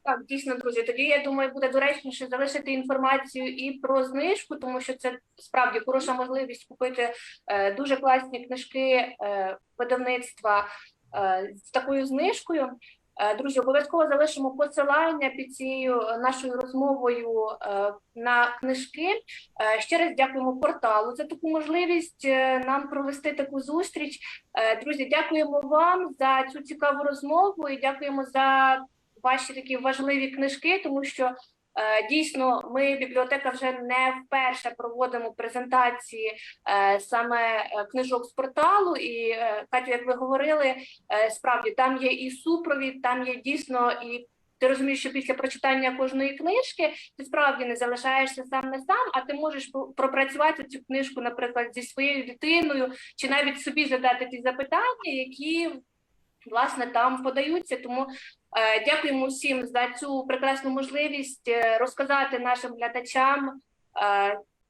Так, дійсно, друзі, тоді, я думаю, буде доречніше залишити інформацію і про знижку, тому що це справді хороша можливість купити дуже класні книжки видавництва з такою знижкою. Друзі, обов'язково залишимо посилання під цією нашою розмовою на книжки. Ще раз дякуємо порталу за таку можливість нам провести таку зустріч. Друзі, дякуємо вам за цю цікаву розмову і дякуємо за ваші такі важливі книжки, тому що дійсно ми, бібліотека, вже не вперше проводимо презентації саме книжок з порталу. І, Катю, як ви говорили, справді там є і супровід, там є дійсно і ти розумієш, що після прочитання кожної книжки ти справді не залишаєшся сам на сам, а ти можеш пропрацювати цю книжку, наприклад, зі своєю дитиною, чи навіть собі задати ті запитання, які, власне, там подаються. Тому дякуємо всім за цю прекрасну можливість розказати нашим глядачам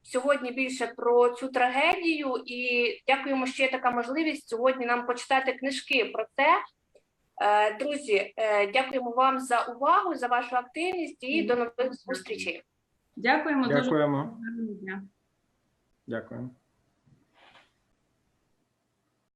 сьогодні більше про цю трагедію. І дякуємо, що є така можливість сьогодні нам почитати книжки про це. Друзі, дякуємо вам за увагу, за вашу активність і до нових зустрічей. Дякуємо. Дякуємо. Дуже гарного дня. Дякуємо.